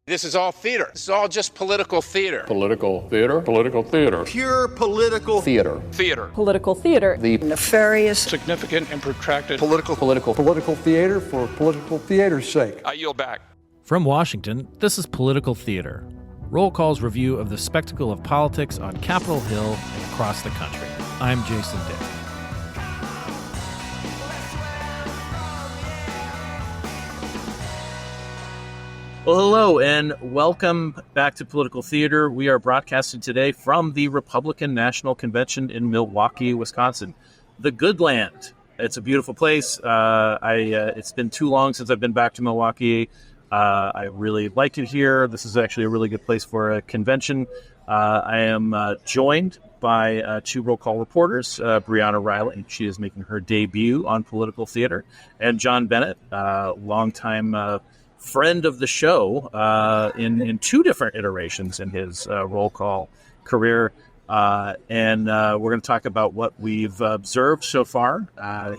This is all theater. This is all just political theater. Political theater. Political theater. Pure political theater. Theater. Political theater. The nefarious, significant and protracted political theater for political theater's sake. I yield back. From Washington, this is Political Theater, Roll Call's review of the spectacle of politics on Capitol Hill and across the country. I'm Jason Dick. Well, hello, and welcome back to Political Theater. We are broadcasting today from the Republican National Convention in Milwaukee, Wisconsin. The Good Land. It's a beautiful place. It's been too long since I've been back to Milwaukee. I really like it here. This is actually a really good place for a convention. I am joined by two roll call reporters, Briana Reilly. She is making her debut on Political Theater, and John Bennett, longtime friend of the show in two different iterations in his roll call career. And we're going to talk about what we've observed so far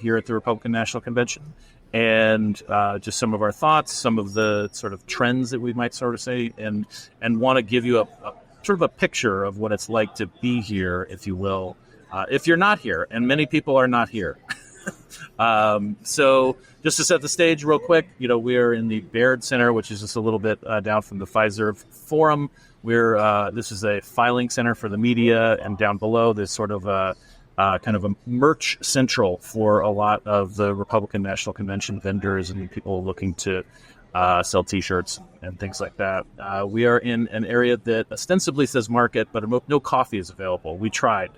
here at the Republican National Convention, and just some of our thoughts, some of the sort of trends that we might sort of say, and want to give you a sort of a picture of what it's like to be here, if you will, if you're not here, and many people are not here. So just to set the stage real quick, we are in the Baird Center, which is just a little bit down from the Pfizer Forum. This is a filing center for the media, and down below there's sort of a kind of a merch central for a lot of the Republican National Convention vendors and people looking to sell T-shirts and things like that. We are in an area that ostensibly says market, but no coffee is available. We tried.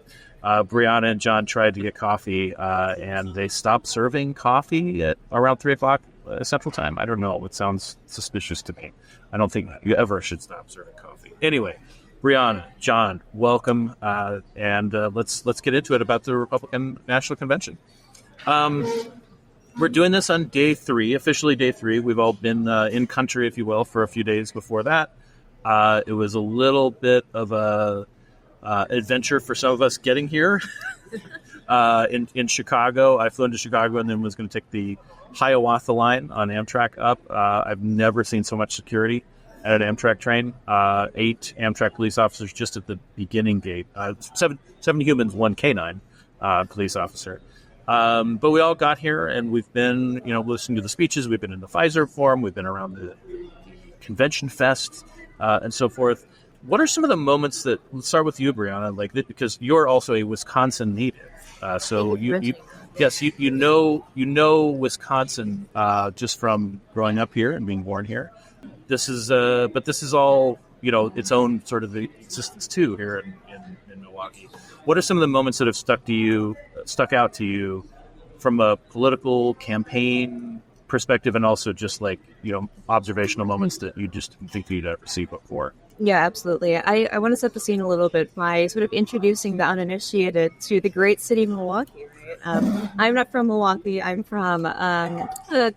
Briana and John tried to get coffee, and they stopped serving coffee at around 3 o'clock Central Time. I don't know. It sounds suspicious to me. I don't think you ever should stop serving coffee. Anyway, Briana, John, welcome, and let's get into it about the Republican National Convention. We're doing this on day 3, officially day 3. We've all been in country, if you will, for a few days before that. It was a little bit of a adventure for some of us getting here. In Chicago, I flew into Chicago and then was going to take the Hiawatha line on Amtrak up. I've never seen so much security at an Amtrak train. 8 Amtrak police officers just at the beginning gate. 7 humans, 1 canine police officer. But we all got here, and we've been, listening to the speeches. We've been in the Pfizer Forum. We've been around the Convention Fest and so forth. What are some of the moments that? Let's start with you, Briana. Because you're also a Wisconsin native, so you know Wisconsin just from growing up here and being born here. This is all its own sort of existence too here in Milwaukee. What are some of the moments that have stuck out to you from a political campaign perspective, and also just observational moments that you just didn't think you'd ever see before? Yeah, absolutely. I want to set the scene a little bit by sort of introducing the uninitiated to the great city of Milwaukee. Right? I'm not from Milwaukee. I'm from a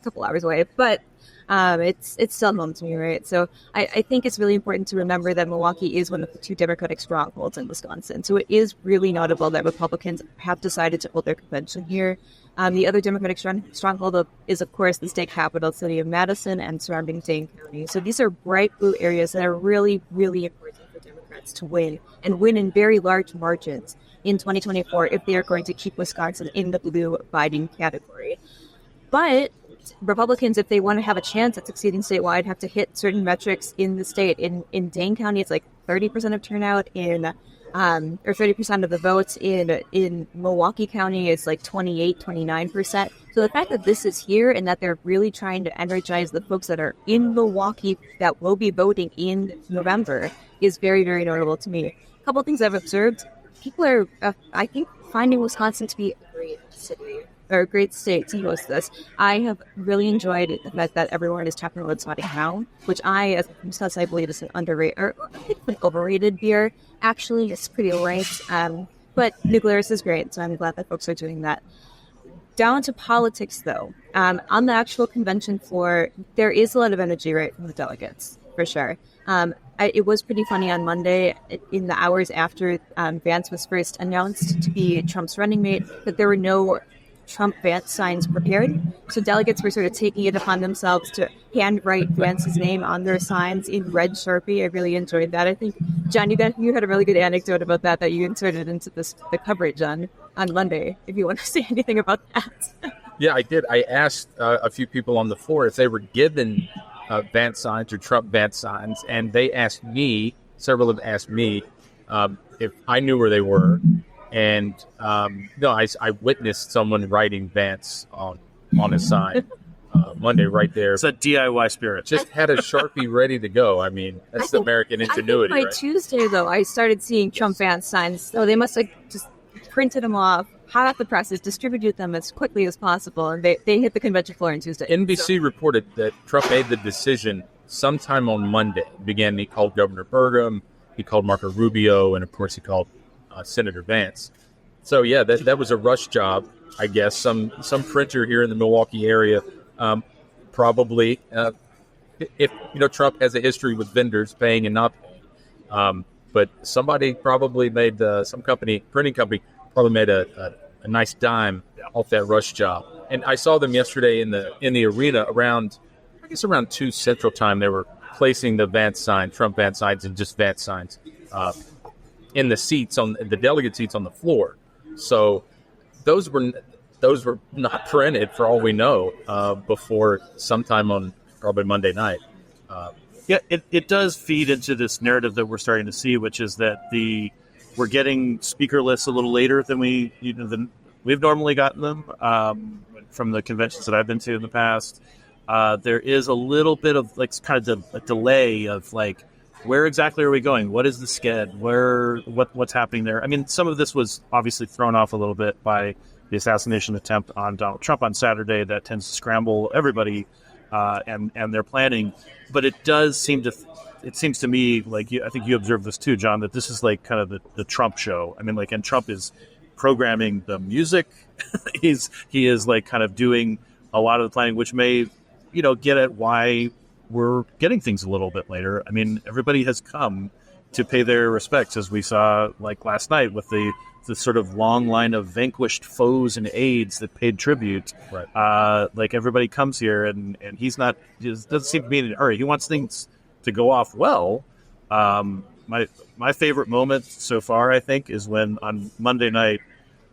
couple hours away, but it's still home to me, right? So I think it's really important to remember that Milwaukee is one of the 2 Democratic strongholds in Wisconsin. So it is really notable that Republicans have decided to hold their convention here. The other Democratic stronghold is, of course, the state capital city of Madison and surrounding Dane County. So these are bright blue areas that are really, really important for Democrats to win, and win in very large margins in 2024 if they are going to keep Wisconsin in the blue Biden category. But Republicans, if they want to have a chance at succeeding statewide, have to hit certain metrics in the state. In Dane County, it's like 30% of turnout or 30% of the votes. In Milwaukee County, it's like 29%. So the fact that this is here and that they're really trying to energize the folks that are in Milwaukee that will be voting in November is very, very notable to me. A couple of things I've observed. People are, I think, finding Wisconsin to be a great city. Or a great state to host this. I have really enjoyed the fact that everyone is tapping Red Spotting Hound, which I believe is an underrated or an overrated beer. Actually, it's pretty ranked. But Nuclearis is great, so I'm glad that folks are doing that. Down to politics, though. On the actual convention floor, there is a lot of energy, right, from the delegates, for sure. It was pretty funny on Monday, in the hours after Vance was first announced to be Trump's running mate, that there were no Trump Vance signs prepared. So delegates were sort of taking it upon themselves to handwrite Vance's name on their signs in red Sharpie. I really enjoyed that. I think, John, you had a really good anecdote about that you inserted into the coverage on Monday, if you want to say anything about that. Yeah, I did. I asked a few people on the floor if they were given Vance signs or Trump Vance signs, and they asked me, several of them asked me, if I knew where they were. And no, I witnessed someone writing Vance on a sign Monday right there. It's a DIY spirit. Just had a Sharpie ready to go. I mean, that's the American ingenuity. I think by right? Tuesday, though, I started seeing Trump Vance signs. So they must have just printed them off, hot off the presses, distributed them as quickly as possible, and they hit the convention floor on Tuesday. NBC reported that Trump made the decision sometime on Monday. He called Governor Burgum, he called Marco Rubio, and of course he called Senator Vance. So yeah, that was a rush job, I guess. Some printer here in the Milwaukee area, probably. If Trump has a history with vendors paying and not paying, but somebody probably made printing company probably made a nice dime off that rush job. And I saw them yesterday in the arena around 2 Central Time. They were placing the Trump Vance signs, and just Vance signs in the seats, on the delegate seats on the floor. So those were not printed, for all we know, before sometime on probably Monday night. Yeah, it does feed into this narrative that we're starting to see, which is that we're getting speaker lists a little later than we've normally gotten them from the conventions that I've been to in the past. There is a little bit of kind of a delay of where exactly are we going? What is the sked? What's happening there? I mean, some of this was obviously thrown off a little bit by the assassination attempt on Donald Trump on Saturday. That tends to scramble everybody and their planning. But it does seem to. It seems to me I think you observed this too, John, that this is kind of the Trump show. I mean, and Trump is programming the music. he is kind of doing a lot of the planning, which may get at why we're getting things a little bit later. I mean, everybody has come to pay their respects, as we saw last night with the sort of long line of vanquished foes and aides that paid tribute. Right. Everybody comes here, and he's not, just doesn't seem to be in a hurry. He wants things to go off well. My favorite moment so far, I think, is when on Monday night,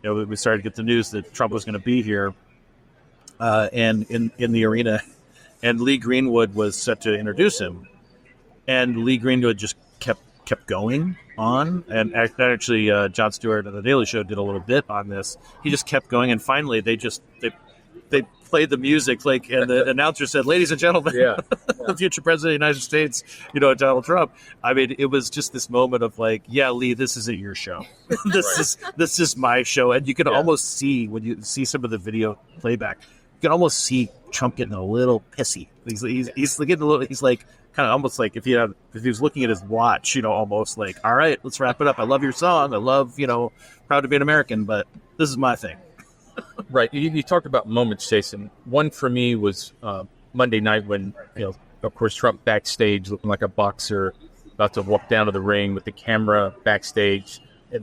we started to get the news that Trump was going to be here, and in the arena. And Lee Greenwood was set to introduce him, and Lee Greenwood just kept going on. And actually, Jon Stewart on The Daily Show did a little bit on this. He just kept going, and finally, they played the music, and the announcer said, "Ladies and gentlemen, the future president of the United States, Donald Trump." I mean, it was just this moment of yeah, Lee, this isn't your show. This is my show, and you can almost see when you see some of the video playback. You can almost see Trump getting a little pissy. He's getting a little. He's kind of almost if he was looking at his watch, almost all right, let's wrap it up. I love your song. I love proud to be an American, but this is my thing. Right. You talked about moments, Jason. One for me was Monday night when of course Trump backstage looking like a boxer about to walk down to the ring with the camera backstage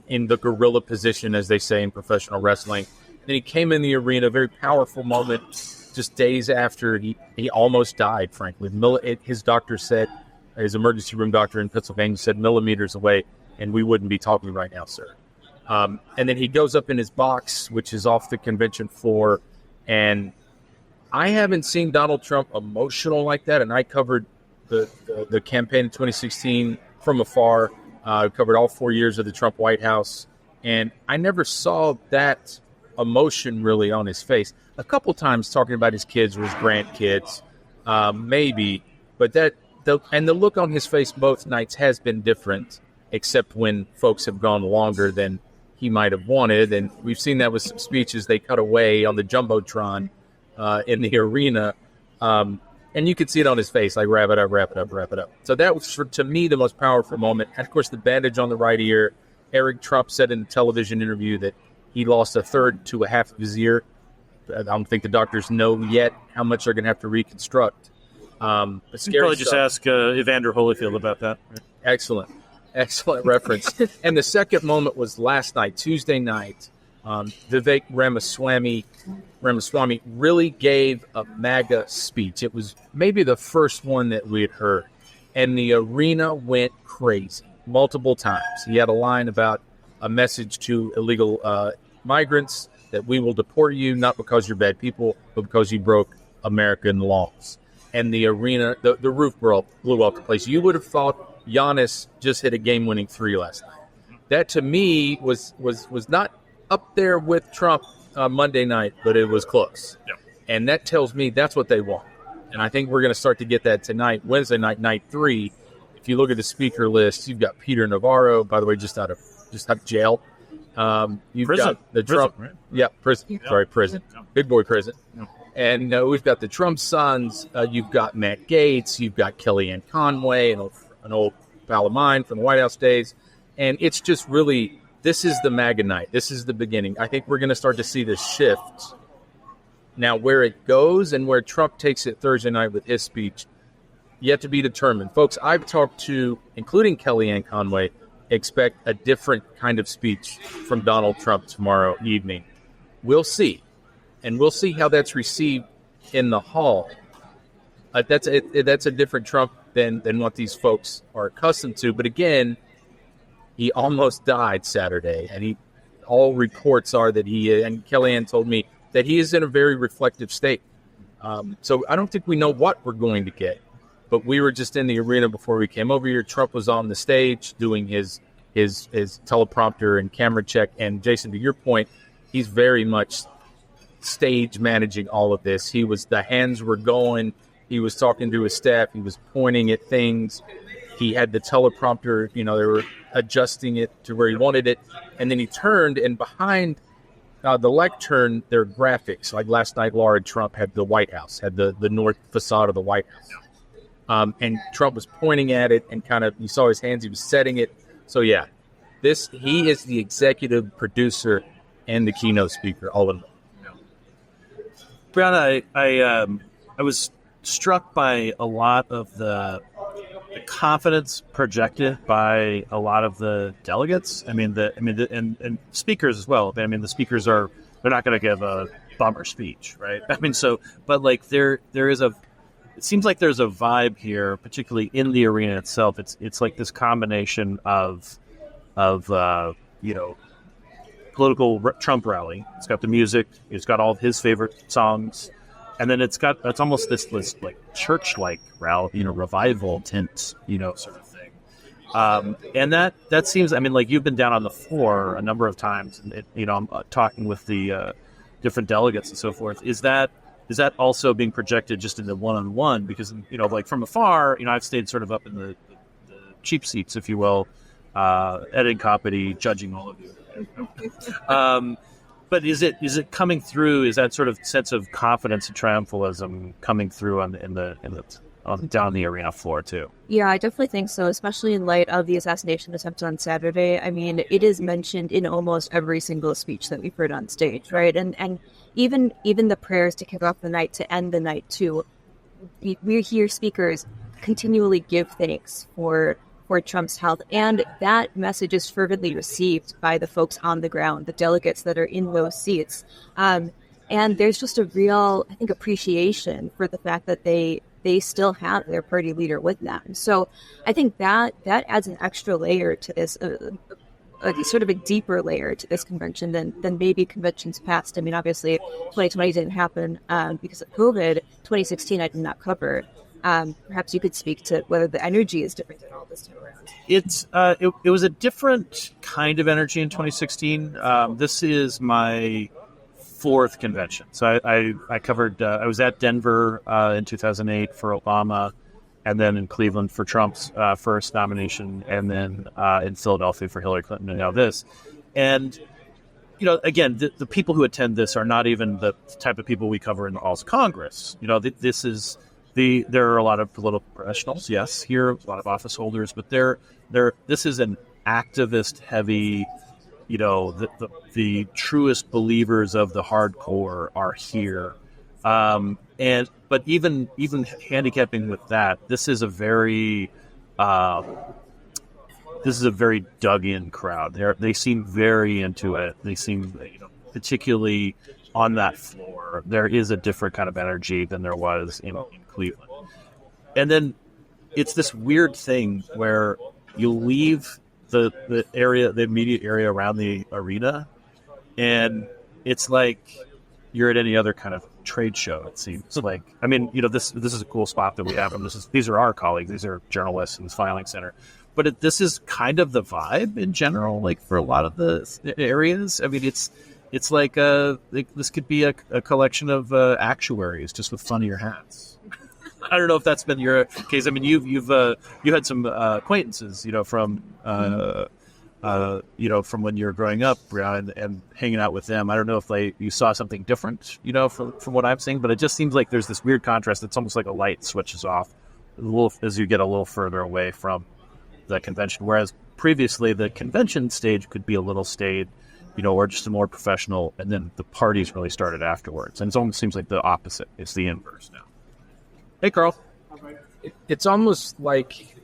in the gorilla position, as they say in professional wrestling. Then he came in the arena, very powerful moment, just days after he almost died, frankly. His doctor said, his emergency room doctor in Pennsylvania said millimeters away, and we wouldn't be talking right now, sir. And then he goes up in his box, which is off the convention floor, and I haven't seen Donald Trump emotional like that, and I covered the campaign in 2016 from afar. I covered all 4 years of the Trump White House, and I never saw that emotion really on his face. A couple times talking about his kids or his grandkids, maybe, but the look on his face both nights has been different, except when folks have gone longer than he might have wanted, and we've seen that with some speeches they cut away on the Jumbotron in the arena, and you could see it on his face, wrap it up, wrap it up, wrap it up. So that was, to me, the most powerful moment. And of course, the bandage on the right ear. Eric Trump said in a television interview that he lost a third to a half of his ear. I don't think the doctors know yet how much they're going to have to reconstruct. But scary probably just ask Evander Holyfield about that. Excellent reference. And the second moment was last night, Tuesday night, Vivek Ramaswamy really gave a MAGA speech. It was maybe the first one that we had heard, and the arena went crazy multiple times. He had a line about a message to illegal migrants that we will deport you, not because you're bad people, but because you broke American laws. And the arena, the roof blew off the place. You would have thought Giannis just hit a game-winning three last night. That, to me, was not up there with Trump Monday night, but it was close. Yep. And that tells me that's what they want. And I think we're going to start to get that tonight, Wednesday night, night 3. If you look at the speaker list, you've got Peter Navarro, by the way, just out of jail. You've prison. got the Trump, right? Yeah, prison. Yeah. Sorry, prison, big boy prison. Yeah. And we've got the Trump sons. You've got Matt Gaetz. You've got Kellyanne Conway, an old pal of mine from the White House days. And it's just really, this is the MAGA night. This is the beginning. I think we're going to start to see this shift. Now, where it goes and where Trump takes it Thursday night with his speech, yet to be determined. Folks, I've talked to, including Kellyanne Conway, expect a different kind of speech from Donald Trump tomorrow evening. We'll see. And we'll see how that's received in the hall. That's a different Trump than what these folks are accustomed to. But again, he almost died Saturday, and all reports are that and Kellyanne told me that he is in a very reflective state. So I don't think we know what we're going to get, but we were just in the arena before we came over here. Trump was on the stage doing his teleprompter and camera check. And Jason, to your point, he's very much stage managing all of this. The hands were going. He was talking to his staff. He was pointing at things. He had the teleprompter, they were adjusting it to where he wanted it. And then he turned, and behind the lectern, there are graphics. Like last night, Laura Trump had the White House, had the north facade of the White House. And Trump was pointing at it, and kind of, you saw his hands, he was setting it. So yeah, he is the executive producer and the keynote speaker all in one. Briana, I was struck by a lot of the confidence projected by a lot of the delegates. And speakers as well. The speakers they're not going to give a bumper speech, right? But like there is it seems like there's a vibe here, particularly in the arena itself. It's like this combination of political Trump rally. It's got the music. It's got all of his favorite songs. And then it's almost this like church-like rally, revival tint, sort of thing. And that seems, like you've been down on the floor a number of times, and I'm talking with the different delegates and so forth. Is that also being projected just in the one-on-one? Because, like from afar, I've stayed sort of up in the cheap seats, if you will, editing copy, judging all of you. But is it coming through? Is that sort of sense of confidence and triumphalism coming through down the arena floor too? Yeah, I definitely think so, especially in light of the assassination attempt on Saturday. It is mentioned in almost every single speech that we've heard on stage, right? And even the prayers to kick off the night, to end the night too. We hear speakers continually give thanks for Trump's health, and that message is fervently received by the folks on the ground, the delegates that are in those seats. And there's just a real, I think, appreciation for the fact that they still have their party leader with them. So I think that adds an extra layer to this, sort of a deeper layer to this convention than maybe conventions past. Obviously, 2020 didn't happen because of COVID. 2016 I did not cover. Perhaps you could speak to whether the energy is different than all this time around. It was a different kind of energy in 2016. This is my fourth convention. So I covered, I was at Denver in 2008 for Obama, and then in Cleveland for Trump's first nomination, and then in Philadelphia for Hillary Clinton, and now this. And, again, the people who attend this are not even the type of people we cover in the Halls of Congress. This is... There are a lot of political professionals, yes, here, a lot of office holders, but this is an activist heavy, the truest believers of the hardcore are here. But even handicapping with that, this is a very dug in crowd. They seem very into it. They seem, particularly on that floor, there is a different kind of energy than there was in Cleveland. And then it's this weird thing where you leave the immediate area around the arena, and it's like you're at any other kind of trade show, it seems. Like, I mean, this is a cool spot that we have, and these are our colleagues, these are journalists in this filing center. But this is kind of the vibe in general, like for a lot of the areas. I mean, it's like this could be a collection of actuaries just with funnier hats. I don't know if that's been your case. I mean, you had some acquaintances, from when you were growing up, Briana, and hanging out with them. I don't know if you saw something different, from what I'm seeing, but it just seems like there's this weird contrast. It's almost like a light switches off a little as you get a little further away from the convention, whereas previously the convention stage could be a little staid, or just a more professional, and then the parties really started afterwards. And it almost seems like the opposite. It's the inverse now. Hey, Carl. It's almost like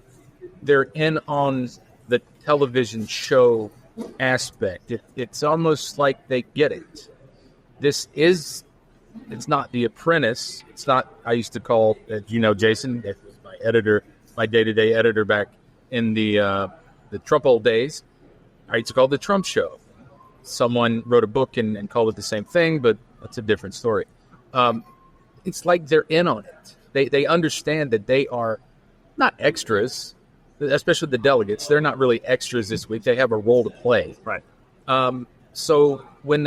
they're in on the television show aspect. It's almost like they get it. It's not The Apprentice. It's not, I used to call, Jason, it was my editor, my day-to-day editor back in the Trump old days. I used to call it The Trump Show. Someone wrote a book and called it the same thing, but that's a different story. It's like they're in on it. They understand that they are not extras, especially the delegates. They're not really extras this week. They have a role to play. Right. So when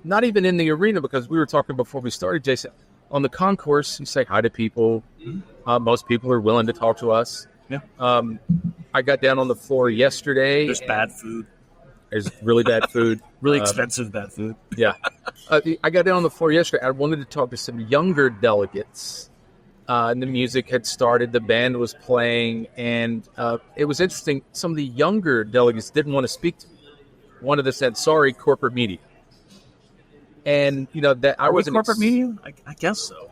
not even in the arena, because we were talking before we started, Jason, on the concourse, you say hi to people. Most people are willing to talk to us. Yeah. I got down on the floor yesterday. There's bad food. There's really bad food. Really expensive bad food. Yeah. I got down on the floor yesterday. I wanted to talk to some younger delegates. And the music had started. The band was playing. And it was interesting. Some of the younger delegates didn't want to speak to me. One of them said, sorry, corporate media. And, that I wasn't... corporate media? I guess so.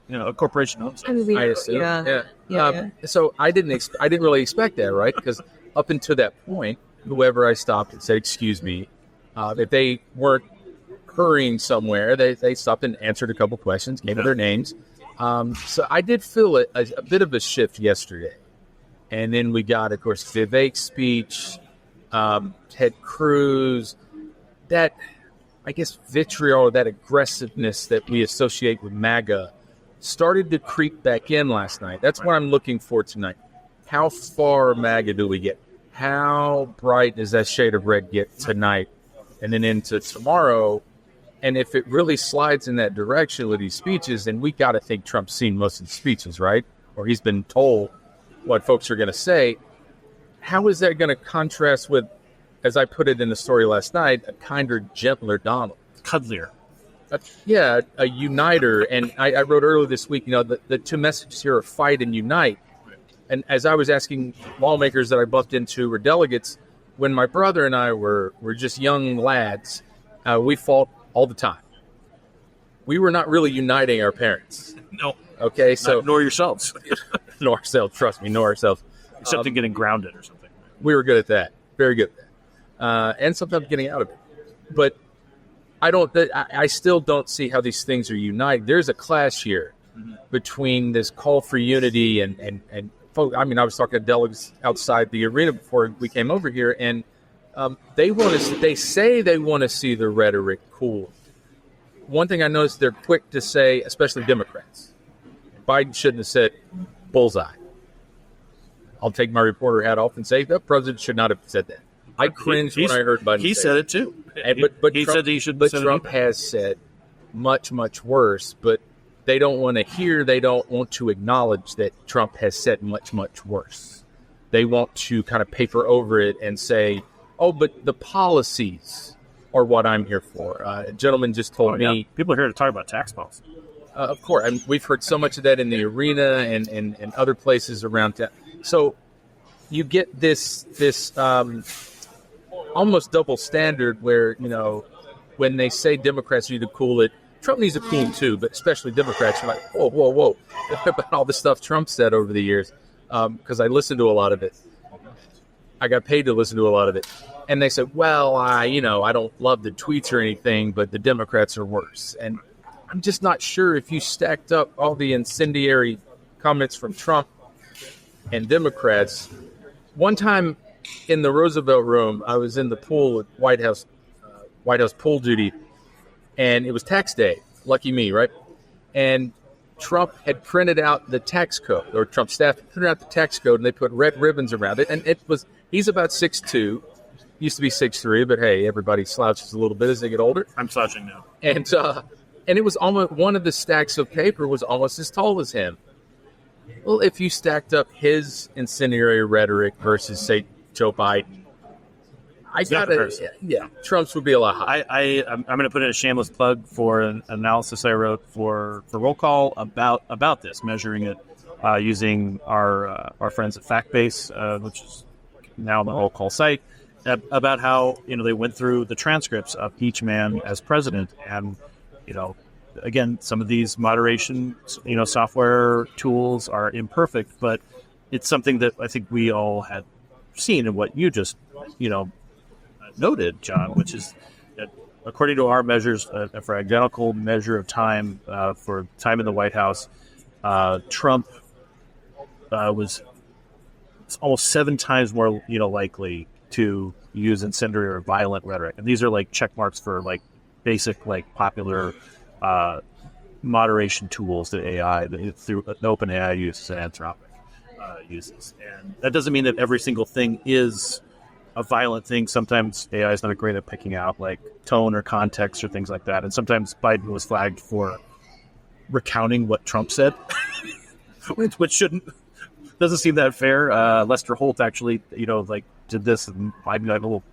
A corporation owns it. I assume. Yeah. So I didn't really expect that, right? Because up until that point, whoever I stopped and said, excuse me, if they weren't hurrying somewhere, they stopped and answered a couple questions, gave their names. So I did feel a bit of a shift yesterday. And then we got, of course, Vivek's speech, Ted Cruz, that, I guess, vitriol, that aggressiveness that we associate with MAGA started to creep back in last night. That's what I'm looking for tonight. How far MAGA do we get? How bright does that shade of red get tonight and then into tomorrow? And if it really slides in that direction with these speeches, then we got to think Trump's seen most of the speeches, right? Or he's been told what folks are going to say. How is that going to contrast with, as I put it in the story last night, a kinder, gentler Donald? Cuddlier. A uniter. And I wrote earlier this week, the two messages here are fight and unite. And as I was asking lawmakers that I bumped into or delegates, when my brother and I were just young lads, we fought all the time. We were not really uniting our parents. No. Okay, so... nor yourselves. Nor ourselves, trust me, nor ourselves. Except in getting grounded or something. We were good at that. Very good at that. And sometimes getting out of it. But I still don't see how these things are united. There's a clash here between this call for unity and folks. I mean, I was talking to delegates outside the arena before we came over here, and they say they want to see the rhetoric cool. One thing I noticed, they're quick to say, especially Democrats, Biden shouldn't have said bullseye. I'll take my reporter hat off and say the president should not have said that. I cringed when I heard Biden. He said it too. But he Trump, said he should. But Trump has said much, much worse. But they don't want to hear. They don't want to acknowledge that Trump has said much, much worse. They want to kind of paper over it and say, "Oh, but the policies are what I'm here for." A gentleman just told me people are here to talk about tax policy. Of course, and we've heard so much of that in the arena and other places around town. So you get this almost double standard where, when they say Democrats need to cool it, Trump needs to cool too, but especially Democrats are like, whoa, about all the stuff Trump said over the years, because I listened to a lot of it. I got paid to listen to a lot of it. And they said, well, I don't love the tweets or anything, but the Democrats are worse. And I'm just not sure if you stacked up all the incendiary comments from Trump and Democrats. One time in the Roosevelt Room, I was in the pool at White House pool duty, and it was tax day. Lucky me, right? And Trump had printed out the tax code, or Trump's staff had printed out the tax code, and they put red ribbons around it. And he's about 6'2", used to be 6'3", but hey, everybody slouches a little bit as they get older. I'm slouching now. And it was almost, one of the stacks of paper was almost as tall as him. Well, if you stacked up his incendiary rhetoric versus, say, Joe Biden, Trump's would be a lot higher. I'm going to put in a shameless plug for an analysis I wrote for Roll Call about this, measuring it using our friends at FactBase, which is now the Roll Call site, about how they went through the transcripts of each man as president, and again, some of these moderation software tools are imperfect, but it's something that I think we all had seen in what you just noted, John, which is that according to our measures, for identical measure of time for time in the White House, Trump was almost 7 times more likely to use incendiary or violent rhetoric, and these are like check marks for like basic popular moderation tools that AI through OpenAI uses and Anthropic uses, and that doesn't mean that every single thing is a violent thing. Sometimes AI is not great at picking out like tone or context or things like that, and sometimes Biden was flagged for recounting what Trump said, which doesn't seem that fair. Lester Holt actually, did this, and Biden got a little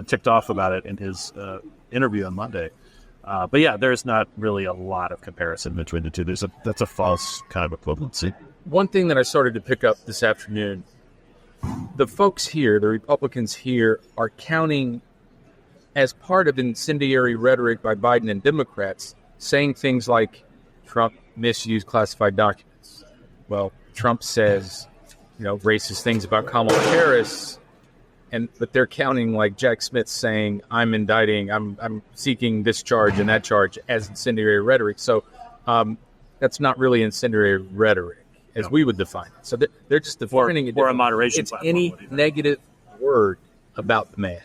ticked off about it in his interview on Monday. But yeah, there's not really a lot of comparison between the two. That's a false kind of equivalency. One thing that I started to pick up this afternoon, the folks here, the Republicans here, are counting as part of incendiary rhetoric by Biden and Democrats, saying things like Trump misused classified documents. Well, Trump says, racist things about Kamala Harris, but they're counting like Jack Smith saying, I'm seeking this charge and that charge as incendiary rhetoric. So that's not really incendiary rhetoric as we would define it. So they're just defining it. Or a moderation It's platform. Any negative word about the man,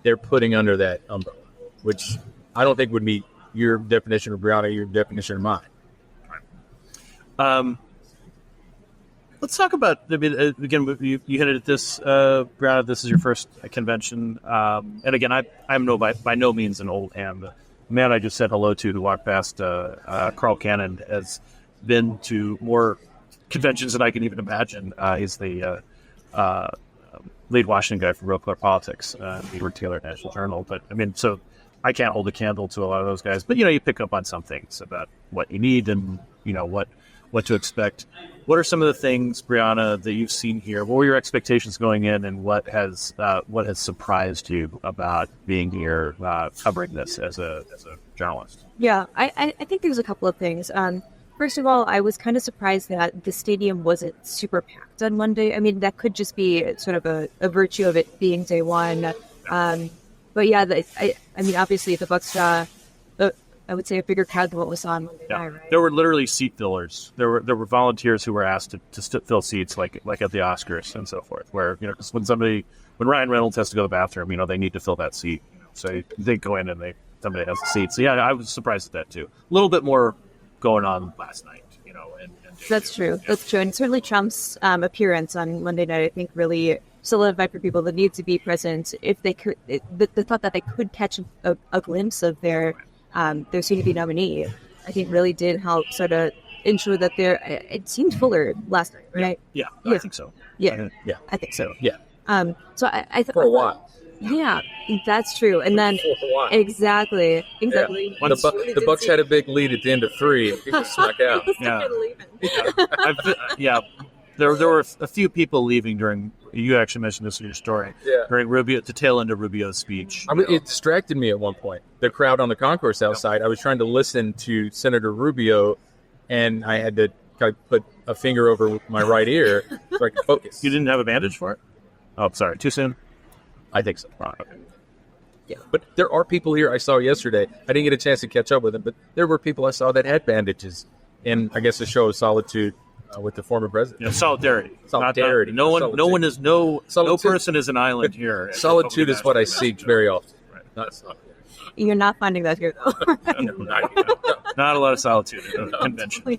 they're putting under that umbrella, which I don't think would meet your definition of Briana, your definition of mine. Let's talk about, again, you hinted at this, Briana, this is your first convention. And again, I'm by no means an old hand. The man I just said hello to who walked past, Carl Cannon, has been to more conventions than I can even imagine. He's the lead Washington guy for Real Clear Politics, Edward Taylor National Journal. But so I can't hold a candle to a lot of those guys. But you pick up on some things about what you need and what to expect. What are some of the things, Briana, that you've seen here? What were your expectations going in, and what has surprised you about being here, covering this as a journalist? Yeah, I think there's a couple of things. First of all, I was kind of surprised that the stadium wasn't super packed on Monday. That could just be sort of a virtue of it being day one. But yeah, obviously the Bucks saw, I would say, a bigger crowd than what was on Monday night, right? There were literally seat fillers. There were volunteers who were asked to fill seats like at the Oscars and so forth, where, because when Ryan Reynolds has to go to the bathroom, they need to fill that seat. So they go in and somebody has the seat. So yeah, I was surprised at that too. A little bit more going on last night, and That's true. Yeah. That's true. And certainly Trump's appearance on Monday night, I think, really solidified for people that need to be present if they could, the thought that they could catch a glimpse of their soon-to-be nominee, I think really did help sort of ensure that it seemed fuller last night, right? Yeah. I think so. Yeah, I think so. Yeah. So I for a while. Yeah, that's true. And then exactly. Yeah. The Bucks had a big lead at the end of 3, and people snuck out. There were a few people leaving during. You actually mentioned this in your story. Yeah. During the tail end of Rubio's speech. It distracted me at one point. The crowd on the concourse outside. I was trying to listen to Senator Rubio, and I had to kind of put a finger over my right ear so I could focus. You didn't have a bandage for it? Oh, sorry. Too soon? I think so. Right, okay. Yeah, but there are people here I saw yesterday. I didn't get a chance to catch up with them, but there were people I saw that had bandages in, I guess, a show of solitude with the former president. Yeah, solidarity. Solidarity. No Solitude. person is an island here. Solitude is what I seek very often. Right. Not solitude. You're not finding that here, though. Not a lot of solitude at a convention.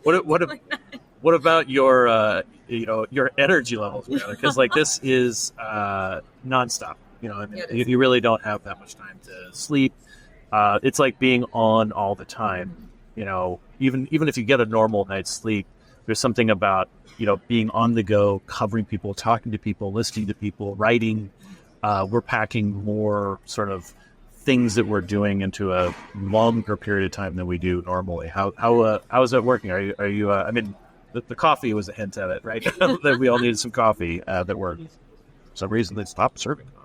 What about your your energy levels? Because like this is nonstop. You really don't have that much time to sleep. It's like being on all the time. Even if you get a normal night's sleep, there's something about being on the go, covering people, talking to people, listening to people, writing. We're packing more sort of things that we're doing into a longer period of time than we do normally. How is that working? Are you? I mean, the coffee was a hint at it, right? That we all needed some coffee. That for some reason they stopped serving coffee.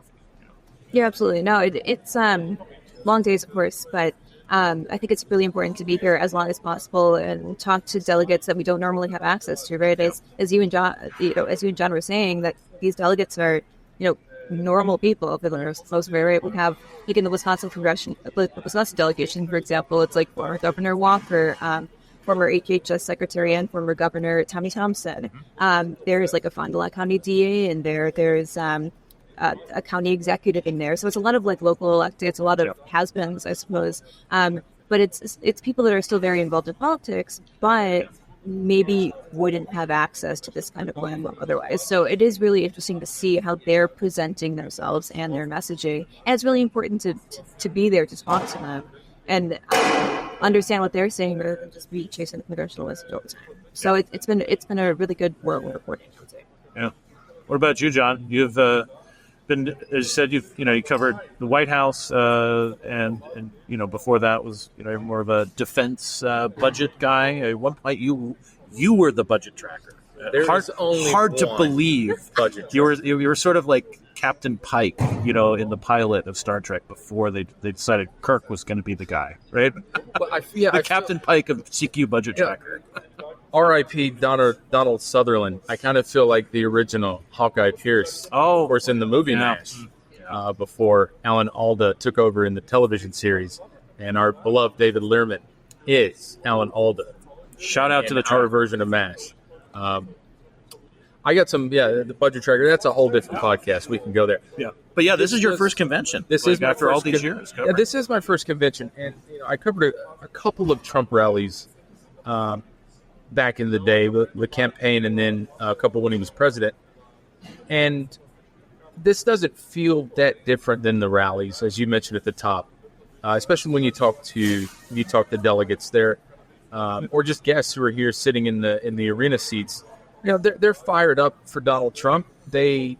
Yeah, absolutely. No, it's long days, of course, but I think it's really important to be here as long as possible and talk to delegates that we don't normally have access to, right? As you and John were saying, that these delegates are, normal people for the most part, right? We have, in the Wisconsin delegation, for example, it's like former Governor Walker, former HHS Secretary and former Governor Tommy Thompson. There's like a Fond du Lac County DA in there. There's a county executive in there. So it's a lot of like local electeds, a lot of has-beens, I suppose. But it's people that are still very involved in politics, but maybe wouldn't have access to this kind of platform otherwise. So it is really interesting to see how they're presenting themselves and their messaging. And it's really important to be there to talk to them and understand what they're saying rather than just be chasing the congressional list all the time. So it's been a really good world reporting, I would say. Yeah. What about you, John? You've been, as you said, you covered the White House, and before that was more of a defense budget guy. At one point, you were the budget tracker. Hard to believe. Budget. You were sort of like Captain Pike, in the pilot of Star Trek before they decided Kirk was going to be the guy, right? Well, Captain Pike of CQ budget tracker. R.I.P. Donald Sutherland. I kind of feel like the original Hawkeye Pierce. Oh, of course, in the movie MASH, before Alan Alda took over in the television series, and our beloved David Learman is Alan Alda. Shout out to the our version of MASH. I got some, the budget tracker. That's a whole different podcast. We can go there. Yeah, but this is your first convention. This is after all these years. Yeah, this is my first convention, and I covered a couple of Trump rallies. Back in the day, the campaign, and then a couple when he was president. And this doesn't feel that different than the rallies, as you mentioned at the top, especially when you talk to delegates there, or just guests who are here sitting in the arena seats. They're fired up for Donald Trump. They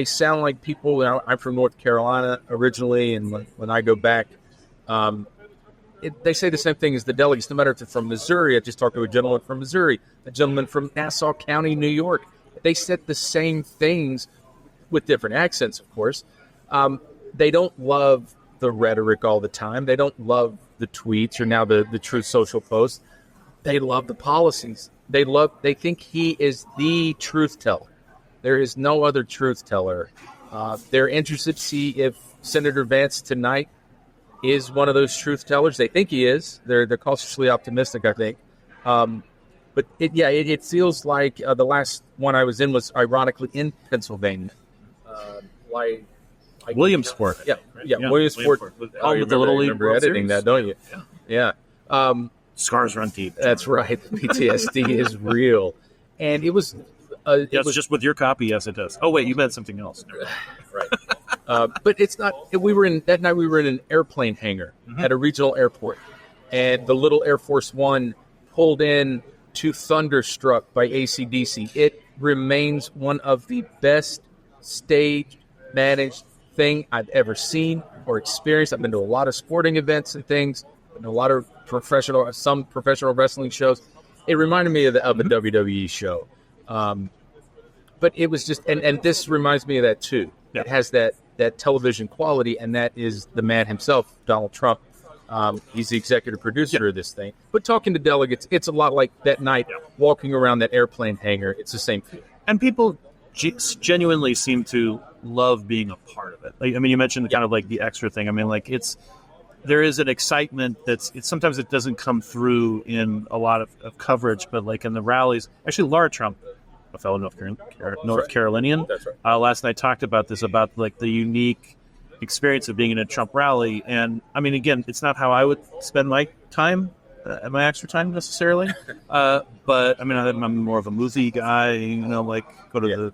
sound like people. I'm from North Carolina originally, and when I go back. They say the same thing as the delegates, no matter if they're from Missouri. I just talked to a gentleman from Missouri, a gentleman from Nassau County, New York. They said the same things with different accents, of course. They don't love the rhetoric all the time. They don't love the tweets or now the Truth Social posts. They love the policies. They think he is the truth teller. There is no other truth teller. They're interested to see if Senator Vance tonight is one of those truth tellers. They think he is. They're cautiously optimistic, I think. But it feels like the last one I was in was ironically in Pennsylvania. Williamsport. Williamsport. With the Little League remember editing that, don't you? Yeah. Scars run deep. That's right. PTSD is real. And it was... it was just with your copy, yes, it does. Oh, wait, you meant something else. Right. But it's not. We were in an airplane hangar at a regional airport, and the little Air Force One pulled in to Thunderstruck by AC/DC. It remains one of the best stage managed thing I've ever seen or experienced. I've been to a lot of sporting events and things, and a lot of some professional wrestling shows. It reminded me of a WWE show. But it was just, and this reminds me of that too. Yeah. It has that television quality, and that is the man himself, Donald Trump. He's the executive producer of this thing. But talking to delegates, it's a lot like that night walking around that airplane hangar. It's the same thing. And people genuinely seem to love being a part of it. Like, I mean, you mentioned kind of like the extra thing. I mean, like there is an excitement sometimes it doesn't come through in a lot of coverage, but like in the rallies, actually Laura Trump, a fellow North Carolinian, That's right. last night talked about this, about like the unique experience of being in a Trump rally. And I mean, again, it's not how I would spend my time, my extra time necessarily. But I mean, I'm more of a movie guy, like go to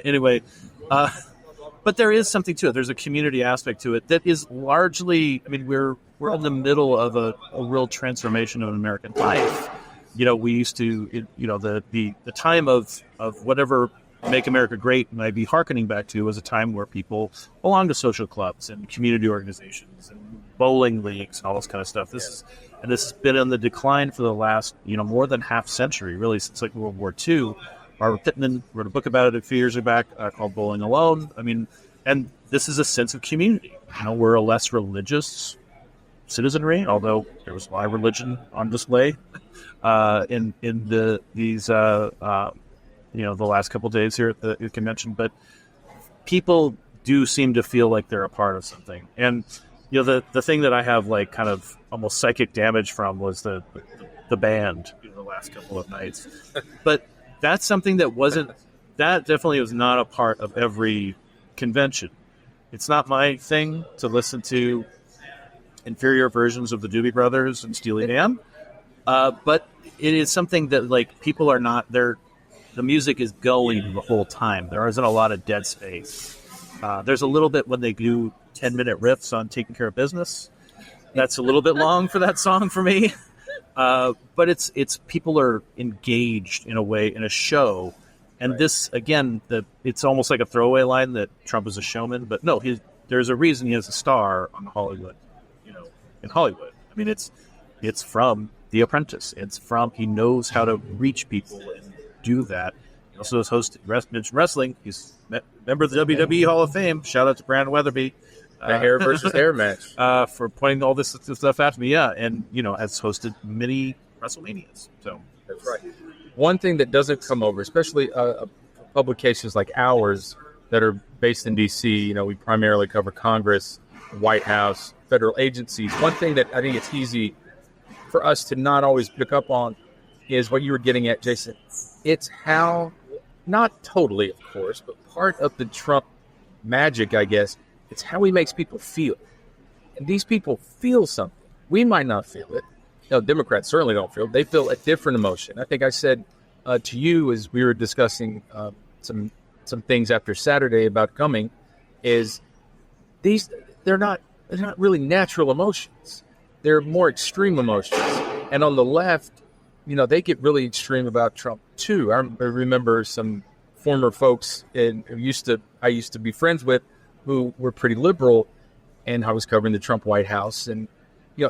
anyway. But there is something to it. There's a community aspect to it that is largely, I mean, we're in the middle of a real transformation of American life. We used to, the time of whatever Make America Great might be hearkening back to was a time where people belonged to social clubs and community organizations and bowling leagues and all this kind of stuff. This has been on the decline for the last, more than half century, really, since like World War II. Barbara Pittman wrote a book about it a few years back called Bowling Alone. I mean, and this is a sense of community. We're a less religious citizenry, although there was my religion on display in the last couple of days here at the convention. But people do seem to feel like they're a part of something. And the thing that I have like kind of almost psychic damage from was the band the last couple of nights. But that's something that definitely was not a part of every convention. It's not my thing to listen to inferior versions of the Doobie Brothers and Steely Dan, but it is something that like people are not there. The music is going the whole time. There isn't a lot of dead space. There's a little bit when they do 10-minute riffs on Taking Care of Business. That's a little bit long for that song for me. But it's people are engaged in a way in a show, and right. This again, it's almost like a throwaway line that Trump is a showman, but no, there's a reason he has a star on Hollywood, in Hollywood. I mean, it's from The Apprentice. He knows how to reach people and do that. He also has hosted wrestling. He's a member of the WWE Hall of Fame. Shout out to Briana Weatherby. The hair versus hair match. For pointing all this stuff out to me, yeah. And, has hosted many WrestleManias. So that's right. One thing that doesn't come over, especially publications like ours that are based in D.C., we primarily cover Congress, White House, federal agencies. One thing that I think it's easy for us to not always pick up on is what you were getting at, Jason. It's how, not totally, of course, but part of the Trump magic, I guess, it's how he makes people feel. And these people feel something. We might not feel it. Democrats certainly don't feel it. They feel a different emotion. I think I said to you as we were discussing some things after Saturday about coming, is they're not really natural emotions. They're more extreme emotions. And on the left, they get really extreme about Trump too. I remember some former folks I used to be friends with who were pretty liberal, and I was covering the Trump White House, and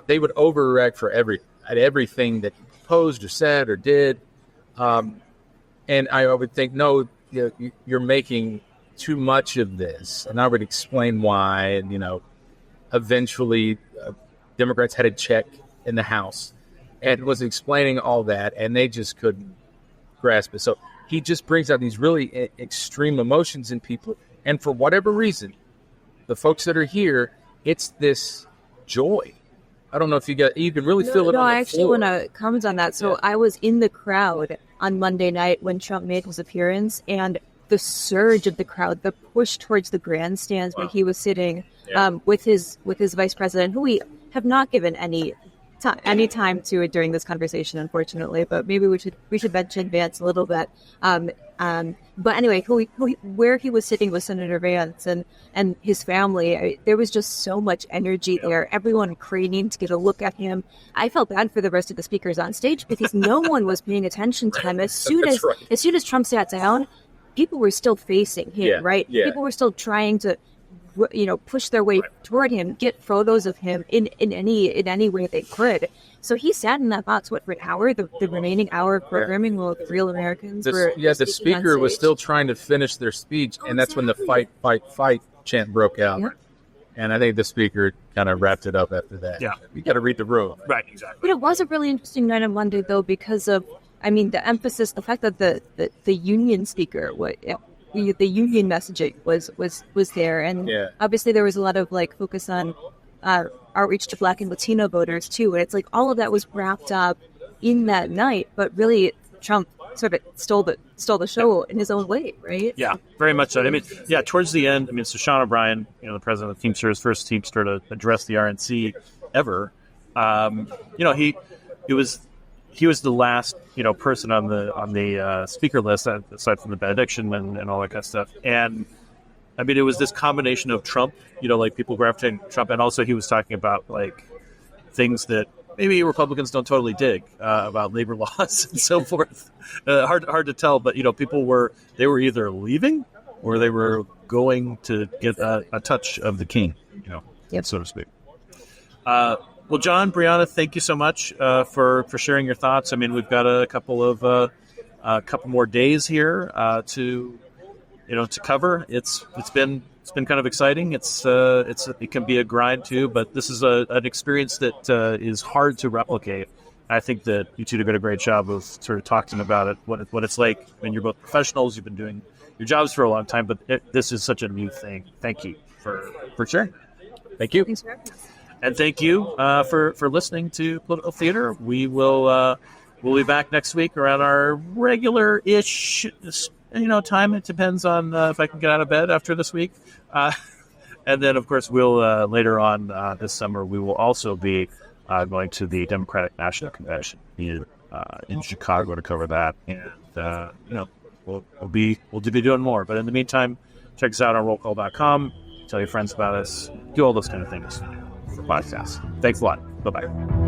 they would overreact at everything that he proposed or said or did, and I would think, no, you're making too much of this, and I would explain why, and eventually Democrats had a check in the House, and was explaining all that, and they just couldn't grasp it. So he just brings out these really extreme emotions in people, and for whatever reason, the folks that are here, it's this joy. I don't know if you can really feel it on the floor. I actually want to comment on that. So I was in the crowd on Monday night when Trump made his appearance, and the surge of the crowd, the push towards the grandstands where he was sitting with his vice president, who we have not given any time to it during this conversation, unfortunately, but maybe we should mention Vance a little bit. But anyway, where he was sitting with Senator Vance and his family, there was just so much energy there. Everyone craning to get a look at him. I felt bad for the rest of the speakers on stage because no one was paying attention to him. As soon as Trump sat down, people were still facing him, right? Yeah. People were still trying to push their way toward him, get photos of him in any way they could. So he sat in that box, for an hour, the remaining hour of programming while real Americans were. Yeah, the speaker was still trying to finish their speech, and that's when the fight, fight, fight chant broke out. Yeah. And I think the speaker kind of wrapped it up after that. Yeah. You got to read the room. Right, exactly. But it was a really interesting night on Monday, though, because of I mean, the emphasis, the fact that the union speaker, the union messaging was there, and obviously there was a lot of like focus on outreach to Black and Latino voters too, and it's like all of that was wrapped up in that night. But really, Trump sort of stole the show in his own way, right? Yeah, very much so. I mean, yeah, towards the end, I mean, so Sean O'Brien, the president of Teamsters, first Teamster to address the RNC ever, he was the last, person on the speaker list, aside from the benediction and all that kind of stuff. And I mean, it was this combination of Trump, like people gravitating to Trump, and also he was talking about like things that maybe Republicans don't totally dig about labor laws and so forth. Hard to tell, but people were either leaving or they were going to get a touch of the king, so to speak. Well, John, Briana, thank you so much for sharing your thoughts. I mean, we've got a couple more days here to cover. It's been kind of exciting. It can be a grind too, but this is an experience that is hard to replicate. I think that you two did a great job of sort of talking about it, what it's like. I mean, you're both professionals. You've been doing your jobs for a long time, but this is such a new thing. Thank you for sharing. Thank you. Thanks for having us. And thank you for listening to Political Theater. We'll be back next week around our regular-ish time. It depends on if I can get out of bed after this week. And then, of course, we'll later on this summer, we will also be going to the Democratic National Convention in Chicago to cover that. And, we'll be doing more. But in the meantime, check us out on rollcall.com. Tell your friends about us. Do all those kind of things for podcasts. Thanks a lot. Bye-bye.